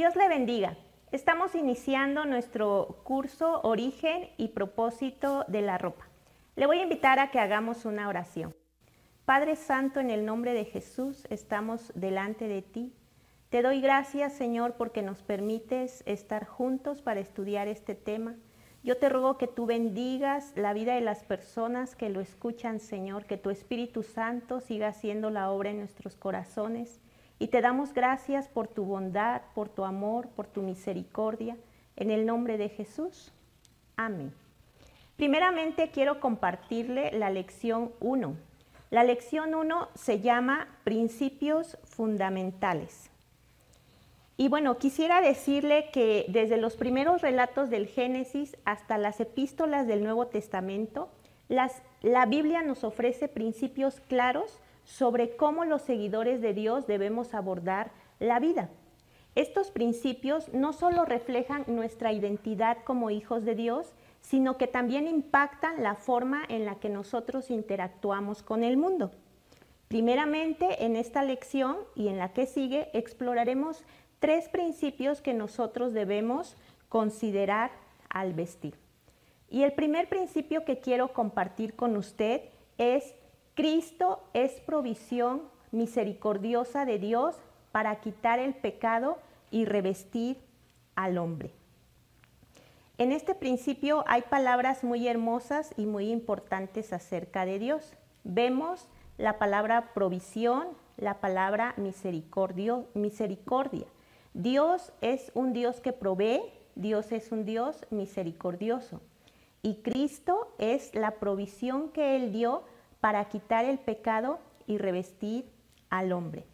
Dios le bendiga. Estamos iniciando nuestro curso Origen y Propósito de la Ropa. Le voy a invitar a que hagamos una oración. Padre Santo, en el nombre de Jesús, estamos delante de ti. Te doy gracias, Señor, porque nos permites estar juntos para estudiar este tema. Yo te ruego que tú bendigas la vida de las personas que lo escuchan, Señor, que tu Espíritu Santo siga haciendo la obra en nuestros corazones. Y te damos gracias por tu bondad, por tu amor, por tu misericordia. En el nombre de Jesús. Amén. Primeramente quiero compartirle la lección 1. La lección 1 se llama Principios Fundamentales. Y bueno, quisiera decirle que desde los primeros relatos del Génesis hasta las epístolas del Nuevo Testamento, la Biblia nos ofrece principios claros sobre cómo los seguidores de Dios debemos abordar la vida. Estos principios no solo reflejan nuestra identidad como hijos de Dios, sino que también impactan la forma en la que nosotros interactuamos con el mundo. Primeramente, en esta lección y en la que sigue, exploraremos 3 principios que nosotros debemos considerar al vestir. Y el primer principio que quiero compartir con usted es: Cristo es provisión misericordiosa de Dios para quitar el pecado y revestir al hombre. En este principio hay palabras muy hermosas y muy importantes acerca de Dios. Vemos la palabra provisión, la palabra misericordia. Dios es un Dios que provee, Dios es un Dios misericordioso. Y Cristo es la provisión que Él dio para quitar el pecado y revestir al hombre.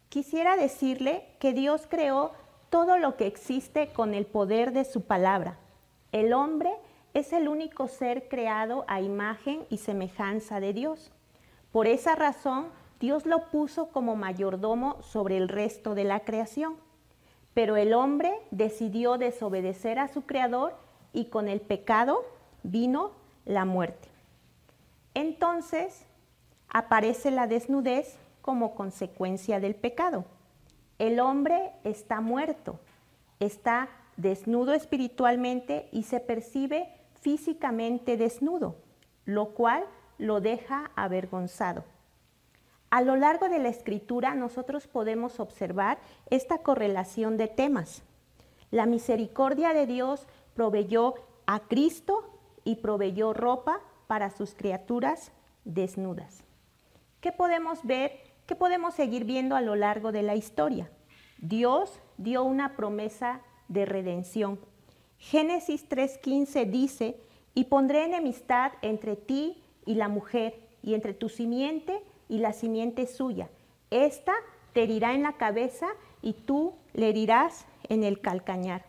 Quisiera decirle que Dios creó todo lo que existe con el poder de su palabra. El hombre es el único ser creado a imagen y semejanza de Dios. Por esa razón, Dios lo puso como mayordomo sobre el resto de la creación. Pero el hombre decidió desobedecer a su creador y con el pecado vino la muerte. Entonces aparece la desnudez como consecuencia del pecado. El hombre está muerto, está desnudo espiritualmente y se percibe físicamente desnudo, lo cual lo deja avergonzado. A lo largo de la Escritura nosotros podemos observar esta correlación de temas. La misericordia de Dios proveyó a Cristo y proveyó ropa para sus criaturas desnudas. ¿Qué podemos ver? ¿Qué podemos seguir viendo a lo largo de la historia? Dios dio una promesa de redención. Génesis 3:15 dice: y pondré enemistad entre ti y la mujer, y entre tu simiente y la simiente suya. Esta te herirá en la cabeza y tú le herirás en el calcañar.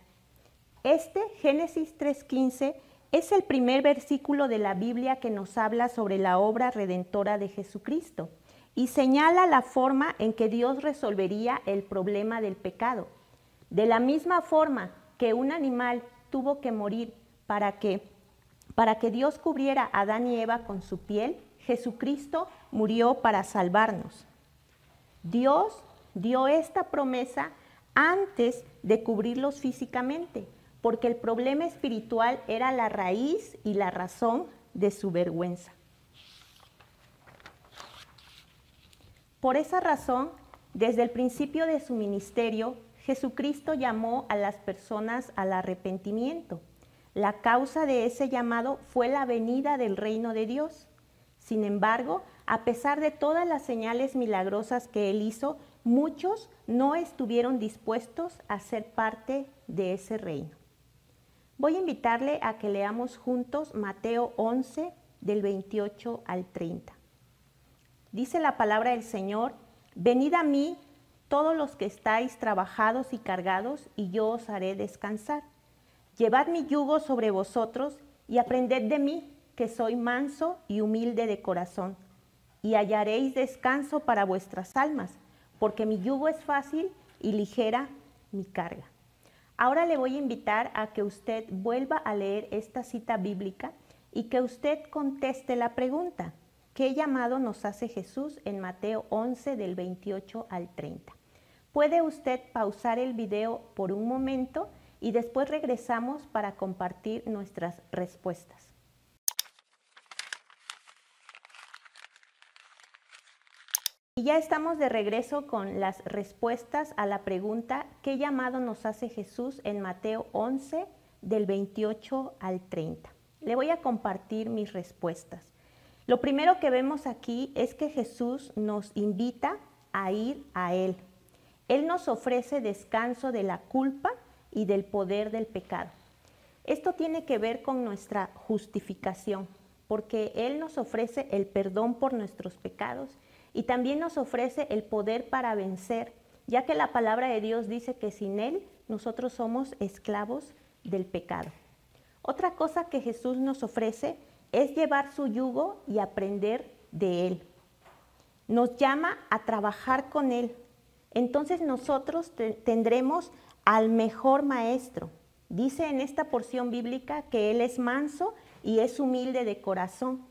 Génesis 3:15, es el primer versículo de la Biblia que nos habla sobre la obra redentora de Jesucristo y señala la forma en que Dios resolvería el problema del pecado. De la misma forma que un animal tuvo que morir para que Dios cubriera a Adán y Eva con su piel, Jesucristo murió para salvarnos. Dios dio esta promesa antes de cubrirlos físicamente, porque el problema espiritual era la raíz y la razón de su vergüenza. Por esa razón, desde el principio de su ministerio, Jesucristo llamó a las personas al arrepentimiento. La causa de ese llamado fue la venida del reino de Dios. Sin embargo, a pesar de todas las señales milagrosas que Él hizo, muchos no estuvieron dispuestos a ser parte de ese reino. Voy a invitarle a que leamos juntos Mateo 11, del 28 al 30. Dice la palabra del Señor: venid a mí todos los que estáis trabajados y cargados, y yo os haré descansar. Llevad mi yugo sobre vosotros y aprended de mí, que soy manso y humilde de corazón, y hallaréis descanso para vuestras almas, porque mi yugo es fácil y ligera mi carga. Ahora le voy a invitar a que usted vuelva a leer esta cita bíblica y que usted conteste la pregunta: ¿qué llamado nos hace Jesús en Mateo 11 del 28 al 30? Puede usted pausar el video por un momento y después regresamos para compartir nuestras respuestas. Y ya estamos de regreso con las respuestas a la pregunta ¿qué llamado nos hace Jesús en Mateo 11 del 28 al 30? Le voy a compartir mis respuestas. Lo primero que vemos aquí es que Jesús nos invita a ir a Él. Él nos ofrece descanso de la culpa y del poder del pecado. Esto tiene que ver con nuestra justificación, porque Él nos ofrece el perdón por nuestros pecados y también nos ofrece el poder para vencer, ya que la palabra de Dios dice que sin Él nosotros somos esclavos del pecado. Otra cosa que Jesús nos ofrece es llevar su yugo y aprender de Él. Nos llama a trabajar con Él. Entonces nosotros tendremos al mejor maestro. Dice en esta porción bíblica que Él es manso y es humilde de corazón.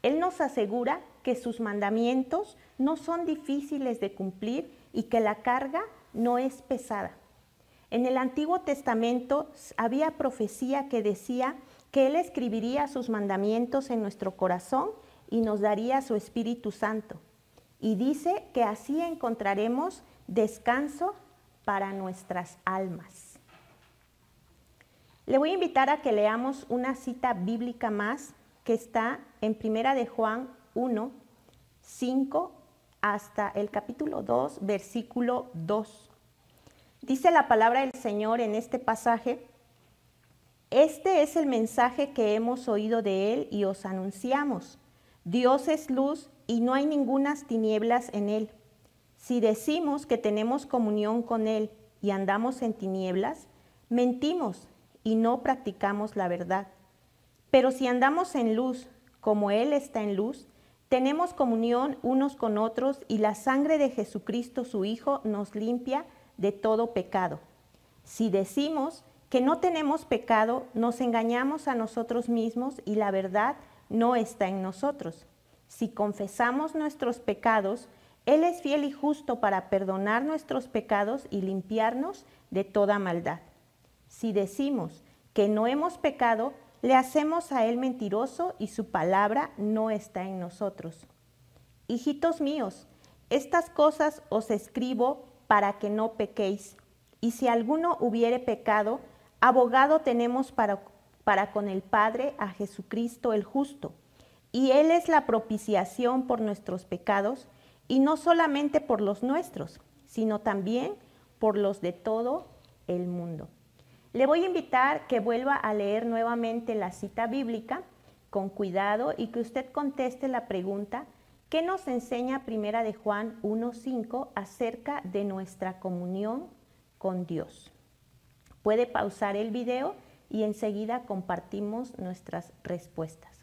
Él nos asegura que sus mandamientos no son difíciles de cumplir y que la carga no es pesada. En el Antiguo Testamento había profecía que decía que Él escribiría sus mandamientos en nuestro corazón y nos daría su Espíritu Santo. Y dice que así encontraremos descanso para nuestras almas. Le voy a invitar a que leamos una cita bíblica más que está en Primera de Juan 1, 5 hasta el capítulo 2, versículo 2. Dice la palabra del Señor en este pasaje: este es el mensaje que hemos oído de Él y os anunciamos. Dios es luz y no hay ningunas tinieblas en Él. Si decimos que tenemos comunión con Él y andamos en tinieblas, mentimos y no practicamos la verdad. Pero si andamos en luz, como Él está en luz, tenemos comunión unos con otros y la sangre de Jesucristo, su Hijo, nos limpia de todo pecado. Si decimos que no tenemos pecado, nos engañamos a nosotros mismos y la verdad no está en nosotros. Si confesamos nuestros pecados, Él es fiel y justo para perdonar nuestros pecados y limpiarnos de toda maldad. Si decimos que no hemos pecado, le hacemos a Él mentiroso y su palabra no está en nosotros. Hijitos míos, estas cosas os escribo para que no pequéis. Y si alguno hubiere pecado, abogado tenemos para con el Padre a Jesucristo el justo. Y Él es la propiciación por nuestros pecados, y no solamente por los nuestros, sino también por los de todo el mundo. Le voy a invitar que vuelva a leer nuevamente la cita bíblica con cuidado y que usted conteste la pregunta: ¿qué nos enseña Primera de Juan 1:5 acerca de nuestra comunión con Dios? Puede pausar el video y enseguida compartimos nuestras respuestas.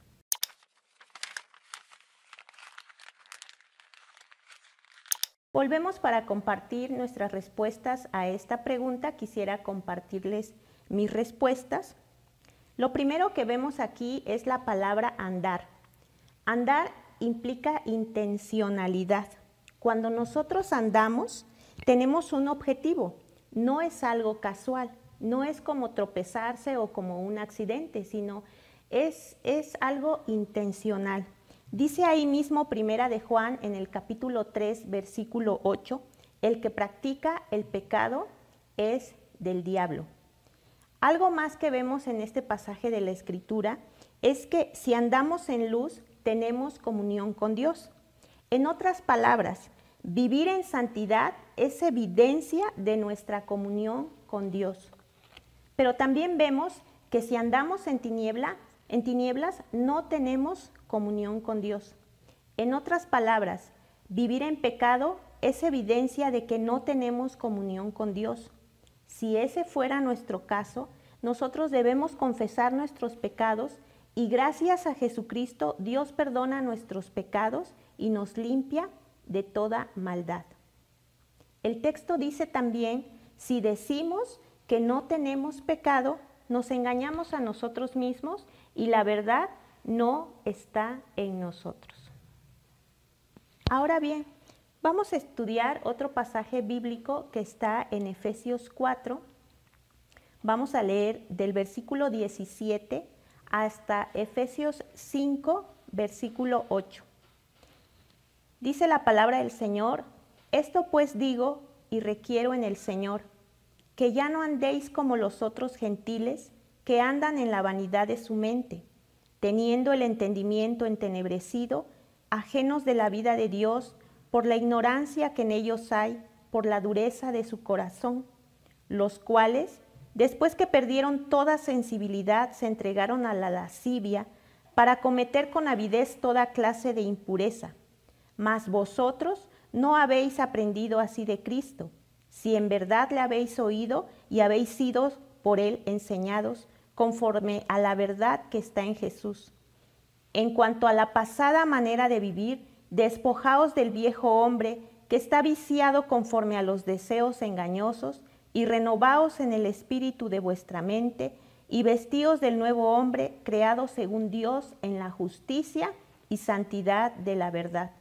Volvemos para compartir nuestras respuestas a esta pregunta. Quisiera compartirles mis respuestas. Lo primero que vemos aquí es la palabra andar. Andar implica intencionalidad. Cuando nosotros andamos, tenemos un objetivo. No es algo casual, no es como tropezarse o como un accidente, sino es algo intencional. Dice ahí mismo Primera de Juan en el capítulo 3, versículo 8, el que practica el pecado es del diablo. Algo más que vemos en este pasaje de la Escritura es que si andamos en luz, tenemos comunión con Dios. En otras palabras, vivir en santidad es evidencia de nuestra comunión con Dios. Pero también vemos que si andamos en tinieblas no tenemos comunión con Dios. En otras palabras, vivir en pecado es evidencia de que no tenemos comunión con Dios. Si ese fuera nuestro caso, nosotros debemos confesar nuestros pecados y gracias a Jesucristo Dios perdona nuestros pecados y nos limpia de toda maldad. El texto dice también, si decimos que no tenemos pecado, nos engañamos a nosotros mismos y la verdad no está en nosotros. Ahora bien, Vamos a estudiar otro pasaje bíblico que está en Efesios 4. Vamos a leer del versículo 17 hasta Efesios 5, versículo 8. Dice la palabra del Señor: esto pues digo y requiero en el Señor, que ya no andéis como los otros gentiles que andan en la vanidad de su mente, teniendo el entendimiento entenebrecido, ajenos de la vida de Dios, por la ignorancia que en ellos hay, por la dureza de su corazón, los cuales, después que perdieron toda sensibilidad, se entregaron a la lascivia para cometer con avidez toda clase de impureza. Mas vosotros no habéis aprendido así de Cristo, si en verdad le habéis oído y habéis sido por él enseñados, conforme a la verdad que está en Jesús. En cuanto a la pasada manera de vivir, despojaos del viejo hombre que está viciado conforme a los deseos engañosos, y renovaos en el espíritu de vuestra mente, y vestíos del nuevo hombre, creado según Dios en la justicia y santidad de la verdad.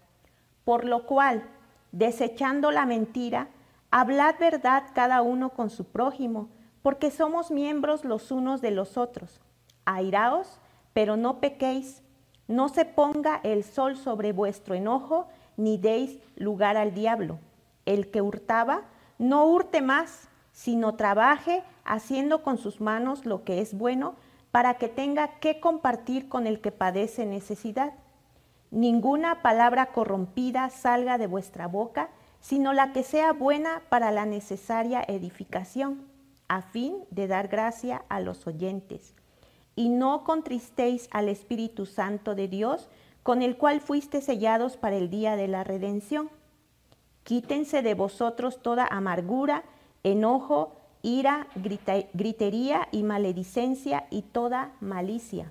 Por lo cual, desechando la mentira, hablad verdad cada uno con su prójimo, porque somos miembros los unos de los otros. Airaos, pero no pequéis. No se ponga el sol sobre vuestro enojo, ni deis lugar al diablo. El que hurtaba, no hurte más, sino trabaje haciendo con sus manos lo que es bueno, para que tenga que compartir con el que padece necesidad. Ninguna palabra corrompida salga de vuestra boca, sino la que sea buena para la necesaria edificación, a fin de dar gracia a los oyentes. Y no contristéis al Espíritu Santo de Dios, con el cual fuisteis sellados para el día de la redención. Quítense de vosotros toda amargura, enojo, ira, gritería y maledicencia y toda malicia.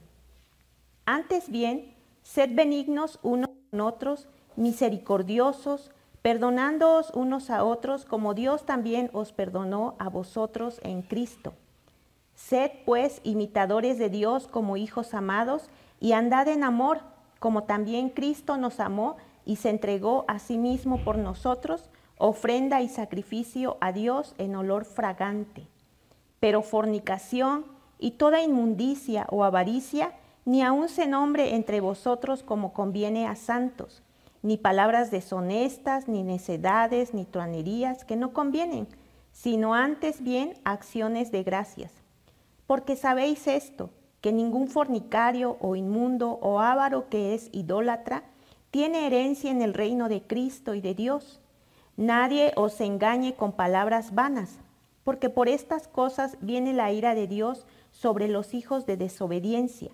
Antes bien, sed benignos unos con otros, misericordiosos, perdonándoos unos a otros, como Dios también os perdonó a vosotros en Cristo. Sed, pues, imitadores de Dios como hijos amados, y andad en amor, como también Cristo nos amó y se entregó a sí mismo por nosotros, ofrenda y sacrificio a Dios en olor fragante. Pero fornicación y toda inmundicia o avaricia, ni aun se nombre entre vosotros como conviene a santos, ni palabras deshonestas, ni necedades, ni truanerías que no convienen, sino antes bien acciones de gracias. Porque sabéis esto, que ningún fornicario o inmundo o avaro que es idólatra tiene herencia en el reino de Cristo y de Dios. Nadie os engañe con palabras vanas, porque por estas cosas viene la ira de Dios sobre los hijos de desobediencia.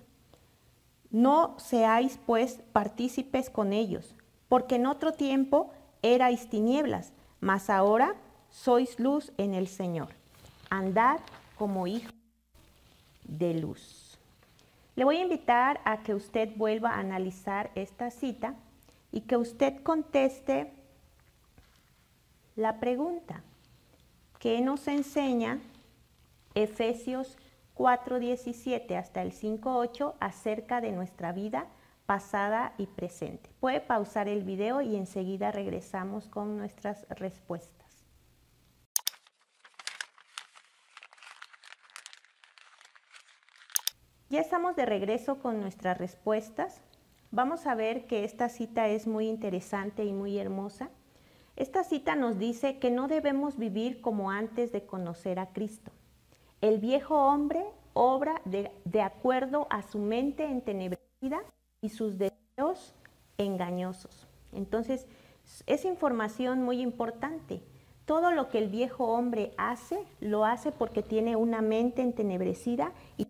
No seáis pues partícipes con ellos, porque en otro tiempo erais tinieblas, mas ahora sois luz en el Señor. Andad como hijos de luz. Le voy a invitar a que usted vuelva a analizar esta cita y que usted conteste la pregunta que nos enseña Efesios 4:17 hasta el 5:8 acerca de nuestra vida pasada y presente. Puede pausar el video y enseguida regresamos con nuestras respuestas. Ya estamos de regreso con nuestras respuestas. Vamos a ver que esta cita es muy interesante y muy hermosa. Esta cita nos dice que no debemos vivir como antes de conocer a Cristo. El viejo hombre obra de acuerdo a su mente entenebrecida y sus deseos engañosos. Entonces, es información muy importante. Todo lo que el viejo hombre hace, lo hace porque tiene una mente entenebrecida y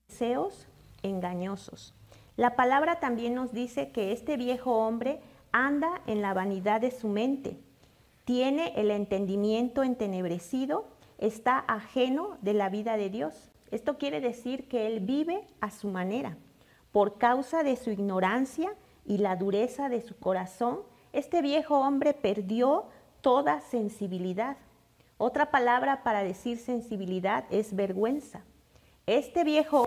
deseos engañosos. La palabra también nos dice que este viejo hombre anda en la vanidad de su mente, tiene el entendimiento entenebrecido, está ajeno de la vida de Dios. Esto quiere decir que él vive a su manera. Por causa de su ignorancia y la dureza de su corazón, este viejo hombre perdió toda sensibilidad. Otra palabra para decir sensibilidad es vergüenza. Este viejo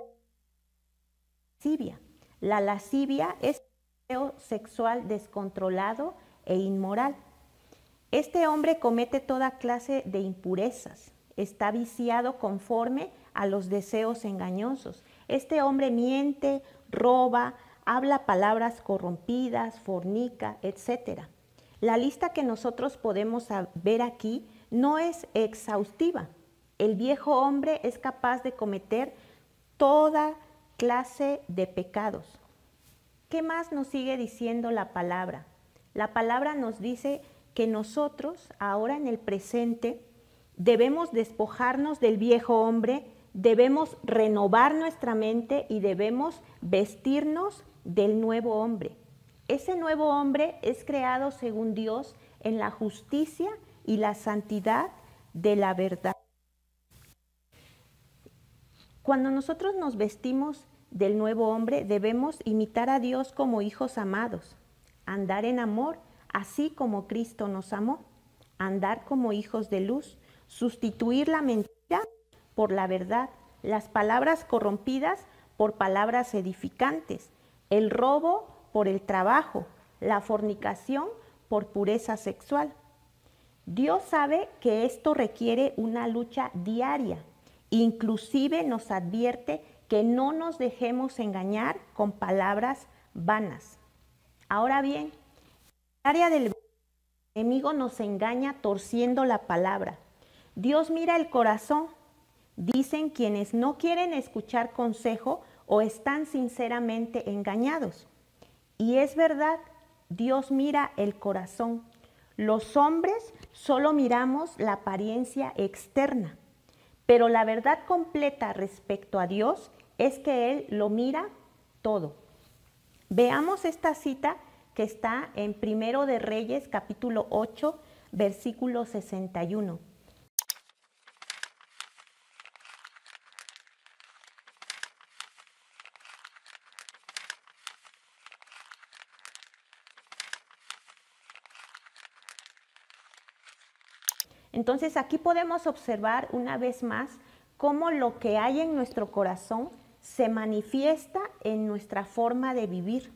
lascivia. La lascivia es un deseo sexual descontrolado e inmoral. Este hombre comete toda clase de impurezas, está viciado conforme a los deseos engañosos. Este hombre miente, roba, habla palabras corrompidas, fornica, etc. La lista que nosotros podemos ver aquí no es exhaustiva. El viejo hombre es capaz de cometer toda clase de pecados. ¿Qué más nos sigue diciendo la palabra? La palabra nos dice que nosotros, ahora en el presente, debemos despojarnos del viejo hombre, debemos renovar nuestra mente y debemos vestirnos del nuevo hombre. Ese nuevo hombre es creado según Dios en la justicia y la santidad de la verdad. Cuando nosotros nos vestimos del nuevo hombre, debemos imitar a Dios como hijos amados, andar en amor, así como Cristo nos amó, andar como hijos de luz, sustituir la mentira por la verdad, las palabras corrompidas por palabras edificantes, el robo por el trabajo, la fornicación por pureza sexual. Dios sabe que esto requiere una lucha diaria. Inclusive nos advierte que no nos dejemos engañar con palabras vanas. Ahora bien, el área del enemigo nos engaña torciendo la palabra. Dios mira el corazón, dicen quienes no quieren escuchar consejo o están sinceramente engañados. Y es verdad, Dios mira el corazón. Los hombres solo miramos la apariencia externa, pero la verdad completa respecto a Dios es que Él lo mira todo. Veamos esta cita que está en Primero de Reyes, capítulo 8, versículo 61. Entonces aquí podemos observar una vez más cómo lo que hay en nuestro corazón se manifiesta en nuestra forma de vivir.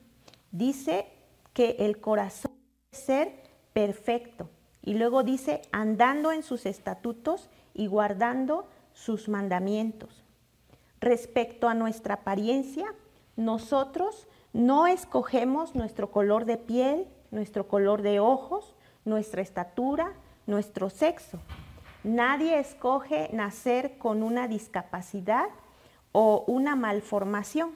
Dice que el corazón debe ser perfecto y luego dice andando en sus estatutos y guardando sus mandamientos. Respecto a nuestra apariencia, nosotros no escogemos nuestro color de piel, nuestro color de ojos, nuestra estatura, nuestro sexo. Nadie escoge nacer con una discapacidad o una malformación,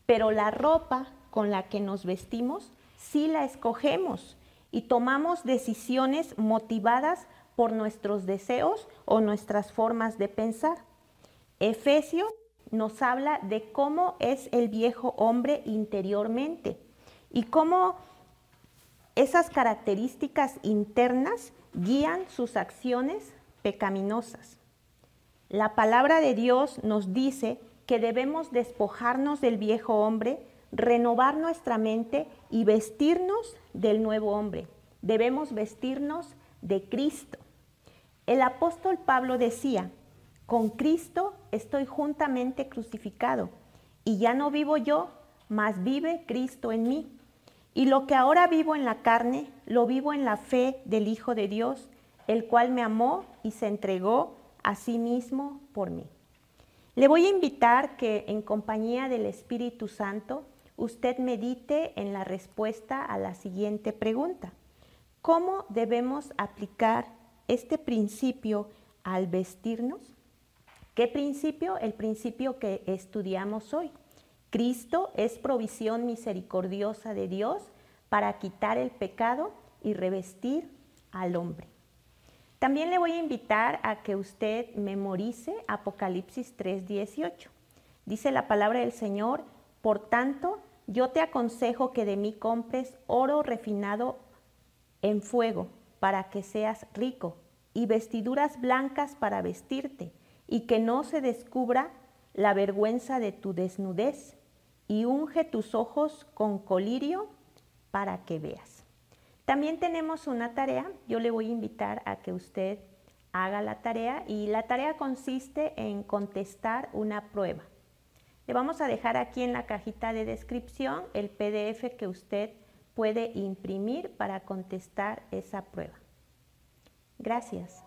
pero la ropa con la que nos vestimos sí la escogemos y tomamos decisiones motivadas por nuestros deseos o nuestras formas de pensar. Efesios nos habla de cómo es el viejo hombre interiormente y cómo esas características internas guían sus acciones pecaminosas. La palabra de Dios nos dice que debemos despojarnos del viejo hombre, renovar nuestra mente y vestirnos del nuevo hombre. Debemos vestirnos de Cristo. El apóstol Pablo decía, con Cristo estoy juntamente crucificado, y ya no vivo yo, mas vive Cristo en mí. Y lo que ahora vivo en la carne, lo vivo en la fe del Hijo de Dios, el cual me amó y se entregó a sí mismo por mí. Le voy a invitar que en compañía del Espíritu Santo, usted medite en la respuesta a la siguiente pregunta. ¿Cómo debemos aplicar este principio al vestirnos? ¿Qué principio? El principio que estudiamos hoy. Cristo es provisión misericordiosa de Dios para quitar el pecado y revestir al hombre. También le voy a invitar a que usted memorice Apocalipsis 3:18. Dice la palabra del Señor, por tanto, yo te aconsejo que de mí compres oro refinado en fuego para que seas rico y vestiduras blancas para vestirte y que no se descubra la vergüenza de tu desnudez y unge tus ojos con colirio para que veas. También tenemos una tarea, yo le voy a invitar a que usted haga la tarea y la tarea consiste en contestar una prueba. Le vamos a dejar aquí en la cajita de descripción el PDF que usted puede imprimir para contestar esa prueba. Gracias.